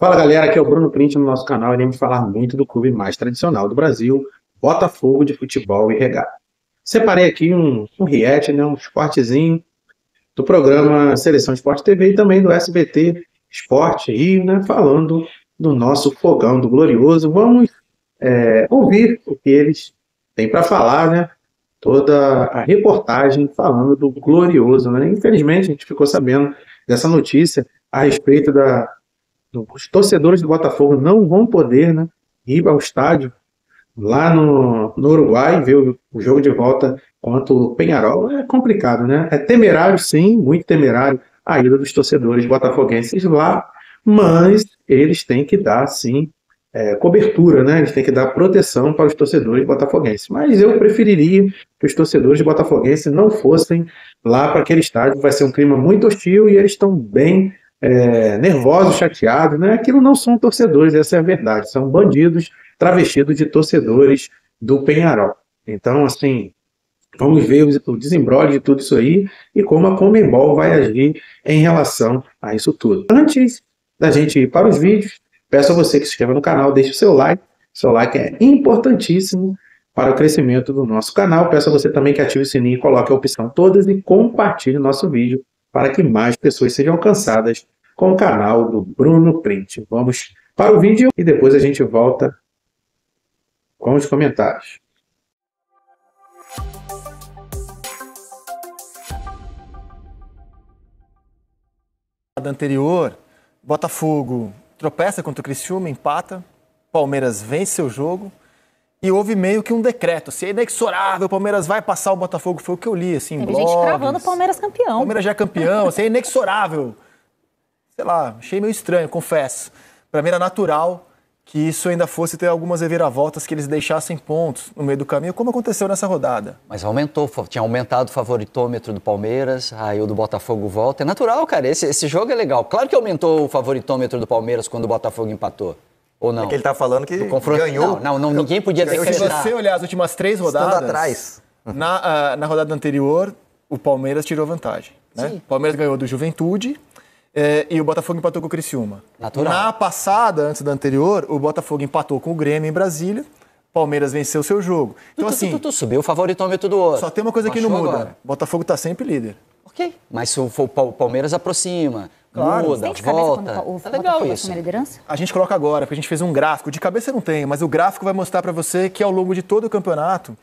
Fala galera, aqui é o Bruno Print no nosso canal. Iremos falar muito do clube mais tradicional do Brasil, Botafogo de Futebol e Regata. Separei aqui um react, né, um esportezinho do programa Seleção Esporte TV e também do SBT Esporte Rio, né, falando do nosso fogão do Glorioso. Vamos ouvir o que eles têm para falar, né? Toda a reportagem falando do Glorioso, né? Infelizmente, a gente ficou sabendo dessa notícia a respeito os torcedores do Botafogo não vão poder, né, ir ao estádio lá no Uruguai ver o jogo de volta contra o Peñarol. É complicado, né? É temerário, sim, muito temerário a ida dos torcedores botafoguenses lá, mas eles têm que dar, sim, cobertura, né? Eles têm que dar proteção para os torcedores botafoguenses. Mas eu preferiria que os torcedores botafoguenses não fossem lá para aquele estádio. Vai ser um clima muito hostil e eles estão bem nervosos, chateados, né? Aquilo não são torcedores, essa é a verdade. São bandidos travestidos de torcedores do Peñarol. Então, assim, vamos ver o desembrolho de tudo isso aí e como a Conmebol vai agir em relação a isso tudo. Antes da gente ir para os vídeos, peço a você que se inscreva no canal, deixe o seu like. Seu like é importantíssimo para o crescimento do nosso canal. Peço a você também que ative o sininho, coloque a opção todas e compartilhe o nosso vídeo para que mais pessoas sejam alcançadas com o canal do Bruno Print. Vamos para o vídeo e depois a gente volta com os comentários. Anterior, Botafogo tropeça contra o Criciúma, empata, Palmeiras vence seu jogo e houve meio que um decreto, se é inexorável, o Palmeiras vai passar o Botafogo, foi o que eu li, assim, em Teve blogs. gente cravando o Palmeiras campeão. Palmeiras já é campeão, se é inexorável. Sei lá, achei meio estranho, confesso. Para mim era natural que isso ainda fosse ter algumas reviravoltas, que eles deixassem pontos no meio do caminho, como aconteceu nessa rodada. Mas tinha aumentado o favoritômetro do Palmeiras, aí o do Botafogo volta. É natural, cara, esse jogo é legal. Claro que aumentou o favoritômetro do Palmeiras quando o Botafogo empatou. Ou não? É que ele tá falando que ganhou. Não, ninguém podia Se você olhar as últimas 3 rodadas, atrás. Na rodada anterior, o Palmeiras tirou vantagem. Né? O Palmeiras ganhou do Juventude e o Botafogo empatou com o Criciúma. Natural. Na passada, antes da anterior, o Botafogo empatou com o Grêmio em Brasília, o Palmeiras venceu seu jogo. Então, assim, subiu o favoritômetro do outro. só tem uma coisa que não muda. Agora. O Botafogo tá sempre líder. Ok, mas se o Palmeiras aproxima, Claro. muda, Tem de cabeça volta, quando o tá legal Botafogo isso. assume a liderança? A gente coloca agora, porque a gente fez um gráfico. De cabeça não tem, mas o gráfico vai mostrar para você que ao longo de todo o campeonato,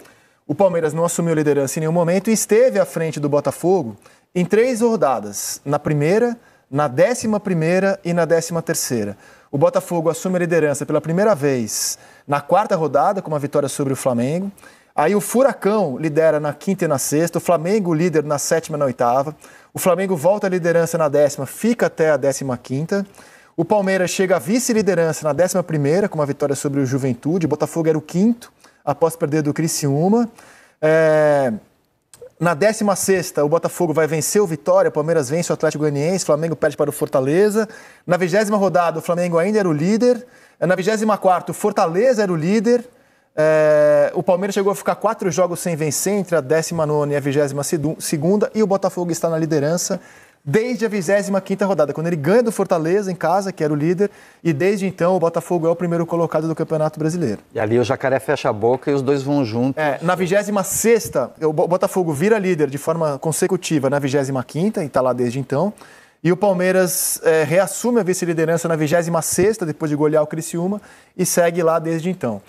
o Palmeiras não assumiu liderança em nenhum momento e esteve à frente do Botafogo em 3 rodadas. Na primeira, na 11ª e na 13ª. O Botafogo assume a liderança pela primeira vez na 4ª rodada, com uma vitória sobre o Flamengo. Aí o Furacão lidera na 5ª e na 6ª, o Flamengo líder na 7ª e na 8ª. O Flamengo volta à liderança na 10ª, fica até a 15ª. O Palmeiras chega à vice-liderança na 11ª, com uma vitória sobre o Juventude. O Botafogo era o 5º, após perder do Criciúma. Na 16ª, o Botafogo vai vencer o Vitória, o Palmeiras vence o Atlético Goianiense, o Flamengo perde para o Fortaleza. Na 20ª rodada, o Flamengo ainda era o líder. Na 24ª, o Fortaleza era o líder. O Palmeiras chegou a ficar 4 jogos sem vencer entre a 19ª e a 22ª e o Botafogo está na liderança desde a 25ª rodada, quando ele ganha do Fortaleza em casa, que era o líder, e desde então o Botafogo é o primeiro colocado do Campeonato Brasileiro. E ali o Jacaré fecha a boca e os dois vão juntos. Na 26ª, o Botafogo vira líder de forma consecutiva na 25ª e está lá desde então. E o Palmeiras reassume a vice-liderança na 26ª, depois de golear o Criciúma, e segue lá desde então.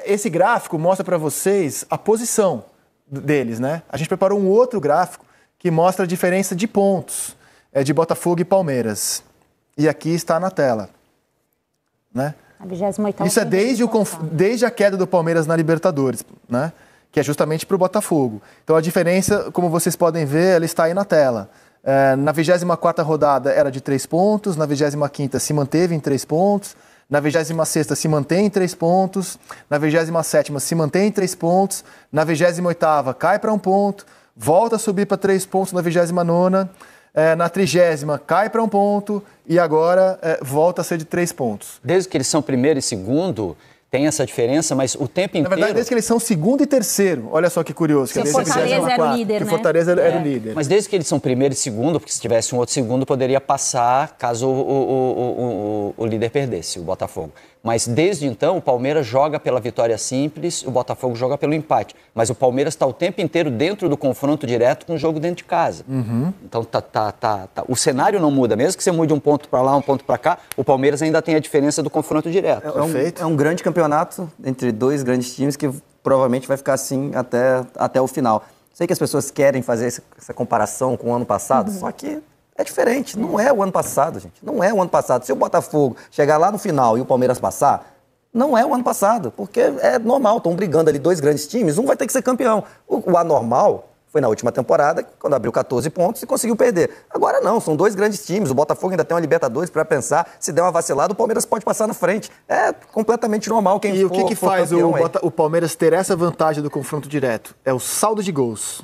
Esse gráfico mostra para vocês a posição deles, né? A gente preparou um outro gráfico que mostra a diferença de pontos de Botafogo e Palmeiras. E aqui está na tela, né? A 28ª. Isso é desde a queda do Palmeiras na Libertadores, né? Que é justamente para o Botafogo. Então a diferença, como vocês podem ver, ela está aí na tela. Na 24ª rodada era de 3 pontos, na 25ª se manteve em 3 pontos, na 26ª se mantém em 3 pontos, na 27ª se mantém em 3 pontos, na 28ª cai para 1 ponto, volta a subir para 3 pontos na 29ª, na 30ª cai para 1 ponto e agora volta a ser de 3 pontos. Desde que eles são primeiro e segundo, tem essa diferença, mas o tempo inteiro... Na verdade, desde que eles são segundo e terceiro. Olha só que curioso. Se o Fortaleza era o líder, que né? O Fortaleza era o líder. Mas desde que eles são primeiro e segundo, porque se tivesse um outro segundo, poderia passar caso o líder perdesse, o Botafogo. Mas desde então, o Palmeiras joga pela vitória simples, o Botafogo joga pelo empate. Mas o Palmeiras está o tempo inteiro dentro do confronto direto com o jogo dentro de casa. Então, o cenário não muda. Mesmo que você mude um ponto para lá, um ponto para cá, o Palmeiras ainda tem a diferença do confronto direto. É um grande campeonato entre dois grandes times que provavelmente vai ficar assim até o final. Sei que as pessoas querem fazer essa comparação com o ano passado, só que é diferente. Não é o ano passado, gente. Não é o ano passado. Se o Botafogo chegar lá no final e o Palmeiras passar, não é o ano passado, porque é normal. Estão brigando ali dois grandes times, um vai ter que ser campeão. O anormal foi na última temporada, quando abriu 14 pontos e conseguiu perder. Agora não, são dois grandes times. O Botafogo ainda tem uma Libertadores para pensar. Se der uma vacilada, o Palmeiras pode passar na frente. É completamente normal quem E for, o que for faz campeão, o Palmeiras ter essa vantagem do confronto direto? É o saldo de gols.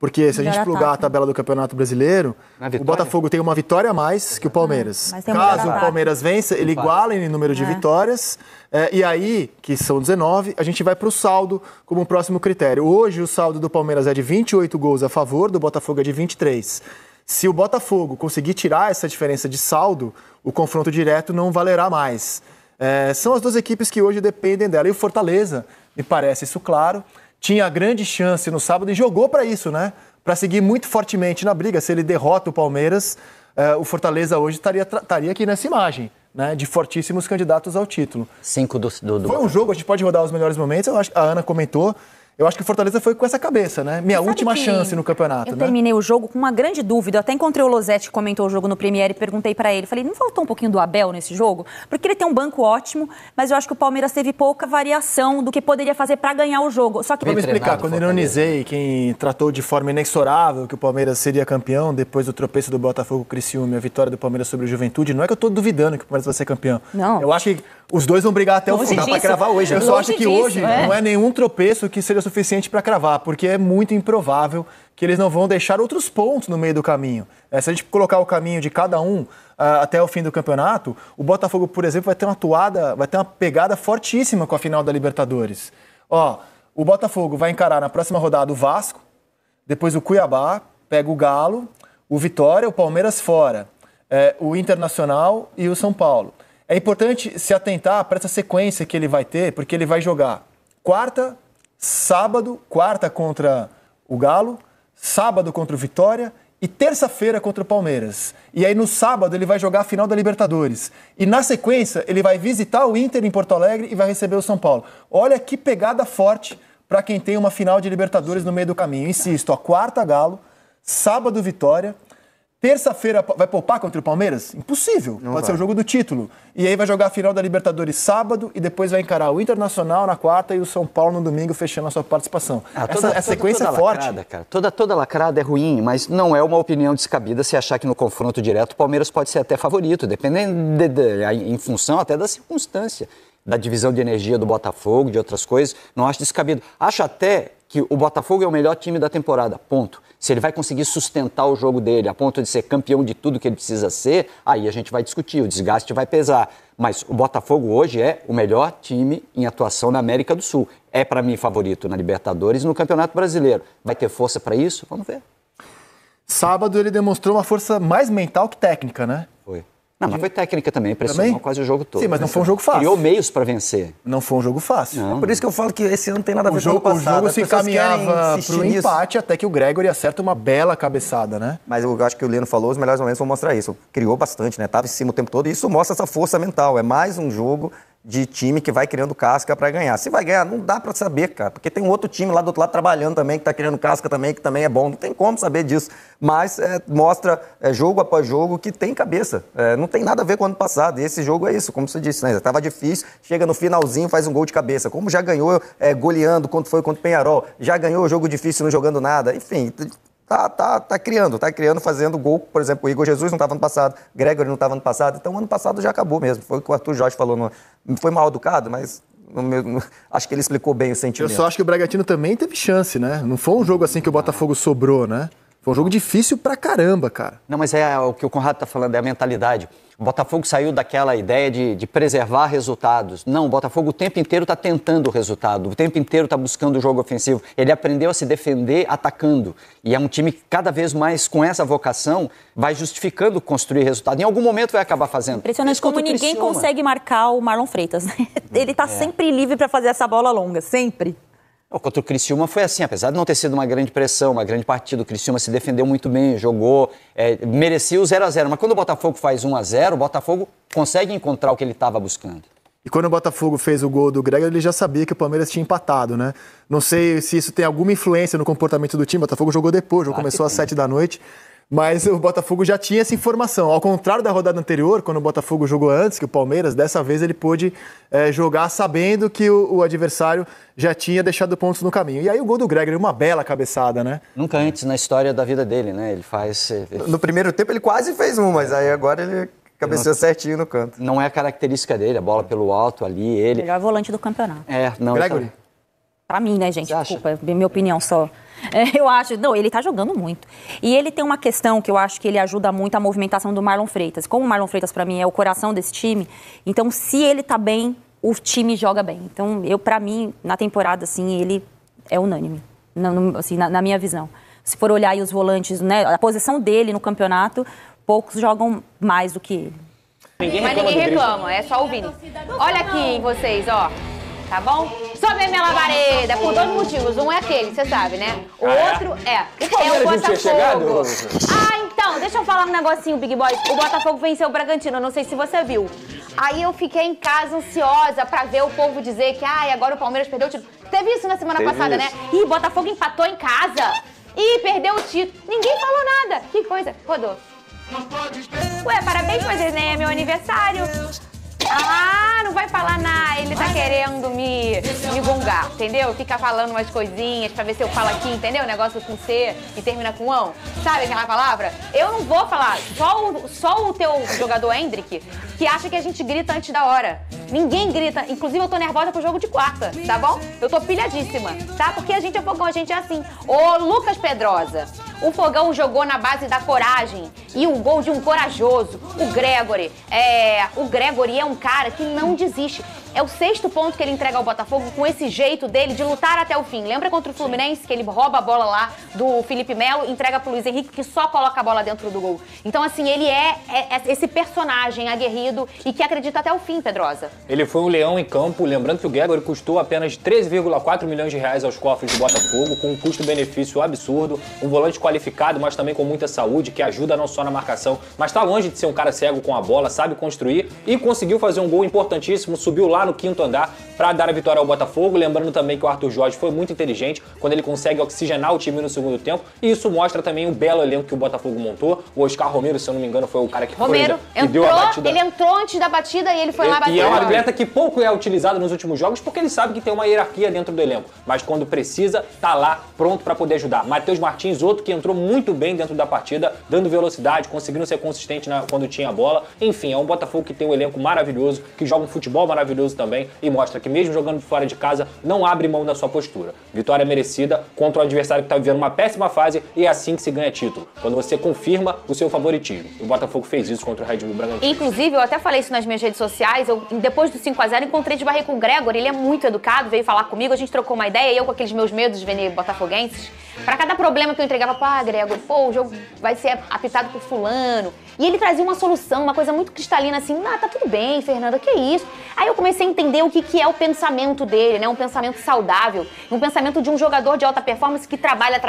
Porque se a gente Melhor plugar a ataque. tabela do Campeonato Brasileiro, o Botafogo tem uma vitória a mais que o Palmeiras. Mas tem um melhor Caso o ataque. Palmeiras vença, ele iguala em número de vitórias. E aí, que são 19, a gente vai para o saldo como próximo critério. Hoje o saldo do Palmeiras é de 28 gols a favor, do Botafogo é de 23. Se o Botafogo conseguir tirar essa diferença de saldo, o confronto direto não valerá mais. São as duas equipes que hoje dependem dela. E o Fortaleza, me parece isso claro, tinha grande chance no sábado e jogou para isso, né? Para seguir muito fortemente na briga. Se ele derrota o Palmeiras, o Fortaleza hoje estaria aqui nessa imagem, né? De fortíssimos candidatos ao título. 5 do Foi um jogo, a gente pode rodar os melhores momentos, eu acho, a Ana comentou. Eu acho que o Fortaleza foi com essa cabeça, né? Minha Sabe última que chance no campeonato, Eu né? terminei o jogo com uma grande dúvida. Eu até encontrei o Losetti que comentou o jogo no Premier e perguntei pra ele. Falei, não faltou um pouquinho do Abel nesse jogo? Porque ele tem um banco ótimo, mas eu acho que o Palmeiras teve pouca variação do que poderia fazer pra ganhar o jogo. Só que Vamos explicar, treinado, quando eu Fortaleza. ironizei quem tratou de forma inexorável que o Palmeiras seria campeão depois do tropeço do Botafogo, Criciúma e a vitória do Palmeiras sobre o Juventude, não é que eu tô duvidando que o Palmeiras vai ser campeão. Não. Eu acho que os dois vão brigar até o Longe fim. Dá pra disso. cravar hoje. Eu só Longe acho que disso, hoje é. não é nenhum tropeço que seja suficiente pra cravar, porque é muito improvável que eles não vão deixar outros pontos no meio do caminho. Se a gente colocar o caminho de cada um até o fim do campeonato, o Botafogo, por exemplo, vai ter uma pegada fortíssima com a final da Libertadores. O Botafogo vai encarar na próxima rodada o Vasco, depois o Cuiabá, pega o Galo, o Vitória, o Palmeiras fora, o Internacional e o São Paulo. É importante se atentar para essa sequência que ele vai ter, porque ele vai jogar quarta contra o Galo, sábado contra o Vitória e terça-feira contra o Palmeiras. E aí no sábado ele vai jogar a final da Libertadores. E na sequência ele vai visitar o Inter em Porto Alegre e vai receber o São Paulo. Olha que pegada forte para quem tem uma final de Libertadores no meio do caminho. Insisto, a quarta Galo, sábado Vitória, terça-feira vai poupar contra o Palmeiras? Impossível. Pode ser o jogo do título. E aí vai jogar a final da Libertadores sábado e depois vai encarar o Internacional na quarta e o São Paulo no domingo, fechando a sua participação. Essa sequência é forte. Lacrada, cara. Toda lacrada é ruim, mas não é uma opinião descabida se achar que no confronto direto o Palmeiras pode ser até favorito, dependendo em função até da circunstância, da divisão de energia do Botafogo, de outras coisas. Não acho descabido. Acho até que o Botafogo é o melhor time da temporada, ponto. Se ele vai conseguir sustentar o jogo dele a ponto de ser campeão de tudo que ele precisa ser, aí a gente vai discutir, o desgaste vai pesar. Mas o Botafogo hoje é o melhor time em atuação na América do Sul. É, para mim, favorito na Libertadores e no Campeonato Brasileiro. Vai ter força para isso? Vamos ver. Sábado ele demonstrou uma força mais mental que técnica, né? Foi. Não, mas foi técnica também, pressionou quase o jogo todo. Sim, mas não foi um jogo fácil. Criou meios para vencer. Não foi um jogo fácil. Não. É por isso que eu falo que esse ano não tem nada a ver O jogo, com o ano passado. o jogo As se pessoas querem encaminhava insistir pro nisso. empate até que o Gregory acerta uma bela cabeçada, né? Mas eu acho que o Leno falou, os melhores momentos vão mostrar isso. Criou bastante, né? Tava em cima o tempo todo e isso mostra essa força mental. É mais um jogo de time que vai criando casca para ganhar. Se vai ganhar, não dá para saber, cara. Porque tem um outro time lá do outro lado trabalhando também, que tá criando casca também, que também é bom. Não tem como saber disso. Mas mostra jogo após jogo que tem cabeça. Não tem nada a ver com o ano passado. E esse jogo é isso, como você disse, né? Tava difícil, chega no finalzinho, faz um gol de cabeça. Como já ganhou goleando quando foi contra o Peñarol. Já ganhou jogo difícil não jogando nada. Enfim, tá criando, fazendo gol. Por exemplo, o Igor Jesus não estava ano passado, Gregory não estava ano passado. Então, o ano passado já acabou mesmo. Foi o que o Arthur Jorge falou. Não foi mal educado, mas acho que ele explicou bem o sentimento. Eu só acho que o Bragantino também teve chance, né? Não foi um jogo assim que o Botafogo sobrou, né? Foi um jogo difícil pra caramba, cara. Não, mas é o que o Conrado tá falando, é a mentalidade. O Botafogo saiu daquela ideia de preservar resultados. Não, o Botafogo o tempo inteiro está tentando o resultado, o tempo inteiro está buscando o jogo ofensivo. Ele aprendeu a se defender atacando. E é um time que cada vez mais, com essa vocação, vai justificando construir resultado. Em algum momento vai acabar fazendo. Impressionante como ninguém consegue marcar o Marlon Freitas. Ele está sempre livre para fazer essa bola longa, sempre. Contra o Criciúma foi assim, apesar de não ter sido uma grande pressão, uma grande partida, o Criciúma se defendeu muito bem, jogou, merecia o 0-0, mas quando o Botafogo faz 1-0, o Botafogo consegue encontrar o que ele estava buscando. E quando o Botafogo fez o gol do Greg, ele já sabia que o Palmeiras tinha empatado, né? Não sei se isso tem alguma influência no comportamento do time, o Botafogo jogou depois, o jogo começou às 7 da noite, mas o Botafogo já tinha essa informação. Ao contrário da rodada anterior, quando o Botafogo jogou antes que o Palmeiras, dessa vez ele pôde jogar sabendo que o adversário já tinha deixado pontos no caminho. E aí o gol do Gregory, uma bela cabeçada, né? Nunca antes na história da vida dele, né? Ele faz... No primeiro tempo ele quase fez um, mas aí agora ele cabeceou certinho no canto. Não é a característica dele, a bola pelo alto ali, ele... Melhor volante do campeonato. Não, Gregory? Pra mim, né, gente? Desculpa, minha opinião só. Eu acho... Não, ele tá jogando muito. E ele tem uma questão que eu acho que ele ajuda muito a movimentação do Marlon Freitas. Como o Marlon Freitas, pra mim, é o coração desse time, então se ele tá bem, o time joga bem. Então, pra mim, na temporada, assim, ele é unânime, assim, na minha visão. Se for olhar aí os volantes, né, a posição dele no campeonato, poucos jogam mais do que ele. Mas ninguém reclama, é só o Vini. Olha aqui em vocês, ó. Tá bom? Sobe a minha labareda, por dois motivos. Um é aquele, você sabe, né? O outro é o Botafogo. Então, deixa eu falar um negocinho, Big Boy. O Botafogo venceu o Bragantino, eu não sei se você viu. Aí eu fiquei em casa ansiosa pra ver o povo dizer que agora o Palmeiras perdeu o título. Teve isso na semana passada, né? Ih, Botafogo empatou em casa. Ih, perdeu o título. Ninguém falou nada. Que coisa. Rodou. Ué, parabéns, mas nem é meu aniversário. Não vai falar nada, ele tá querendo me gongar, entendeu? Fica falando umas coisinhas pra ver se eu falo aqui, entendeu? Negócio com C e termina com ão. Sabe aquela palavra? Eu não vou falar, só o teu jogador Hendrick, que acha que a gente grita antes da hora. Ninguém grita, inclusive eu tô nervosa pro jogo de quarta, tá bom? Eu tô pilhadíssima, tá? Porque a gente é fogão, a gente é assim. Ô, Lucas Pedrosa, o Fogão jogou na base da coragem e o gol de um corajoso, o Gregory. O Gregory é um cara que não desiste. É o 6º ponto que ele entrega ao Botafogo com esse jeito dele de lutar até o fim. Lembra contra o Fluminense que ele rouba a bola lá do Felipe Melo e entrega pro Luiz Henrique que só coloca a bola dentro do gol. Então, assim, ele é esse personagem aguerrido e que acredita até o fim, Pedrosa. Ele foi um leão em campo, lembrando que o Gregory custou apenas 13,4 milhões de reais aos cofres do Botafogo, com um custo-benefício absurdo, um volante qualificado, mas também com muita saúde, que ajuda não só na marcação, mas tá longe de ser um cara cego com a bola, sabe construir e conseguiu fazer um gol importantíssimo, subiu lá no 5º andar para dar a vitória ao Botafogo, lembrando também que o Arthur Jorge foi muito inteligente quando ele consegue oxigenar o time no segundo tempo, e isso mostra também o belo elenco que o Botafogo montou. O Oscar Romero, se eu não me engano, foi o cara que deu a batida. Ele entrou antes da batida e ele foi lá bater. E é um atleta que pouco é utilizado nos últimos jogos porque ele sabe que tem uma hierarquia dentro do elenco, mas quando precisa, tá lá pronto para poder ajudar. Matheus Martins, outro que entrou muito bem dentro da partida, dando velocidade, conseguindo ser consistente quando tinha a bola. Enfim, é um Botafogo que tem um elenco maravilhoso, que joga um futebol maravilhoso também e mostra que mesmo jogando fora de casa, não abre mão da sua postura. Vitória merecida contra um adversário que está vivendo uma péssima fase, e é assim que se ganha título, quando você confirma o seu favoritismo. O Botafogo fez isso contra o Red Bull Bragantino. Inclusive, eu até falei isso nas minhas redes sociais, depois do 5-0 encontrei de barrei com o Gregory, ele é muito educado, veio falar comigo, a gente trocou uma ideia, e eu com aqueles meus medos de ver botafoguenses, pra cada problema que eu entregava, Gregory, o jogo vai ser apitado por fulano, e ele trazia uma solução, uma coisa muito cristalina assim, tá tudo bem, Fernanda, que isso? Aí eu comecei a entender o que é o pensamento dele, né? Um pensamento saudável, um pensamento de um jogador de alta performance que trabalha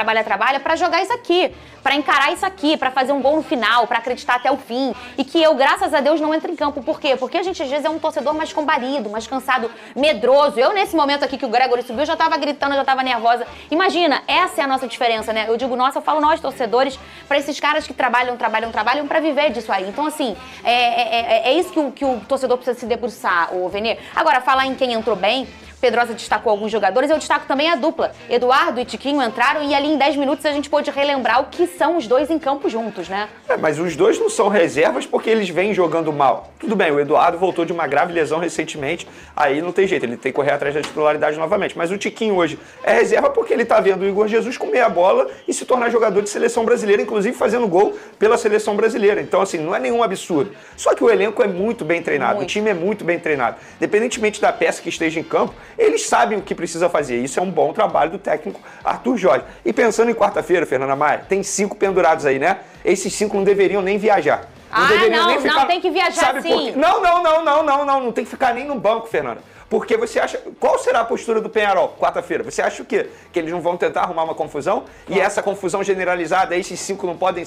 pra jogar isso aqui, pra encarar isso aqui, pra fazer um gol no final, pra acreditar até o fim, e que eu, graças a Deus, não entro em campo. Por quê? Porque a gente às vezes é um torcedor mais combalido, mais cansado, medroso. Eu, nesse momento aqui que o Gregory subiu, já tava gritando, já tava nervosa. Imagina, essa é a nossa diferença, né? Eu digo nossa, eu falo nós, torcedores, pra esses caras que trabalham pra viver disso aí. Então, assim, é isso que o torcedor precisa se debruçar, o Venê. Agora, falar em quem entrou bem, Pedrosa destacou alguns jogadores, eu destaco também a dupla. Eduardo e Tiquinho entraram e ali em 10 minutos a gente pôde relembrar o que são os dois em campo juntos, né? Mas os dois não são reservas porque eles vêm jogando mal. Tudo bem, o Eduardo voltou de uma grave lesão recentemente, aí não tem jeito, ele tem que correr atrás da titularidade novamente. Mas o Tiquinho hoje é reserva porque ele tá vendo o Igor Jesus comer a bola e se tornar jogador de seleção brasileira, inclusive fazendo gol pela seleção brasileira. Então, assim, não é nenhum absurdo. Só que o elenco é muito bem treinado, o time é muito bem treinado. Independentemente da peça que esteja em campo, eles sabem o que precisa fazer. Isso é um bom trabalho do técnico Arthur Jorge. E pensando em quarta-feira, Fernanda Maia, tem 5 pendurados aí, né? Esses 5 não deveriam nem viajar. Não, tem que viajar. Sabe sim. por quê? Não tem que ficar nem no banco, Fernanda. Porque você acha... Qual será a postura do Peñarol quarta-feira? Você acha o quê? Que eles não vão tentar arrumar uma confusão? E essa confusão generalizada, esses 5 não podem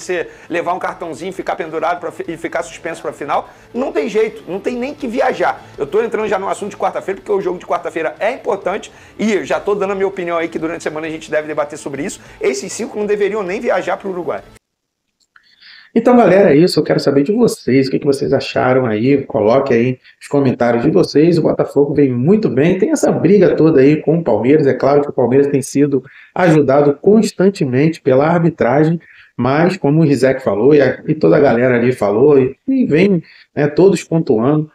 levar um cartãozinho, ficar pendurado e ficar suspenso para a final? Não tem jeito, não tem nem que viajar. Eu tô entrando já no assunto de quarta-feira, porque o jogo de quarta-feira é importante e já tô dando a minha opinião aí que durante a semana a gente deve debater sobre isso. Esses 5 não deveriam nem viajar para o Uruguai. Então, galera, é isso. Eu quero saber de vocês. O que vocês acharam aí? Coloque aí os comentários de vocês. O Botafogo vem muito bem. Tem essa briga toda aí com o Palmeiras. É claro que o Palmeiras tem sido ajudado constantemente pela arbitragem, mas, como o Rizek falou, e toda a galera ali falou, e vem, né, todos pontuando,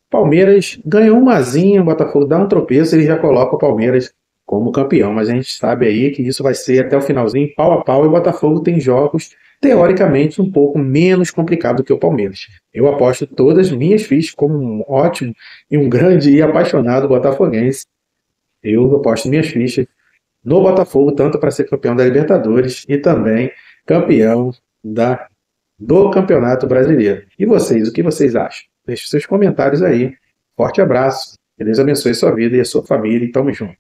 Palmeiras ganhou uma asinha, o Botafogo dá um tropeço, ele já coloca o Palmeiras como campeão. Mas a gente sabe aí que isso vai ser até o finalzinho, pau a pau, e o Botafogo tem jogos teoricamente um pouco menos complicado que o Palmeiras. Eu aposto todas as minhas fichas como um ótimo e um grande e apaixonado botafoguense. Eu aposto minhas fichas no Botafogo, tanto para ser campeão da Libertadores e também campeão do Campeonato Brasileiro. E vocês, o que vocês acham? Deixe seus comentários aí. Forte abraço. Que Deus abençoe sua vida e a sua família. E tamo junto.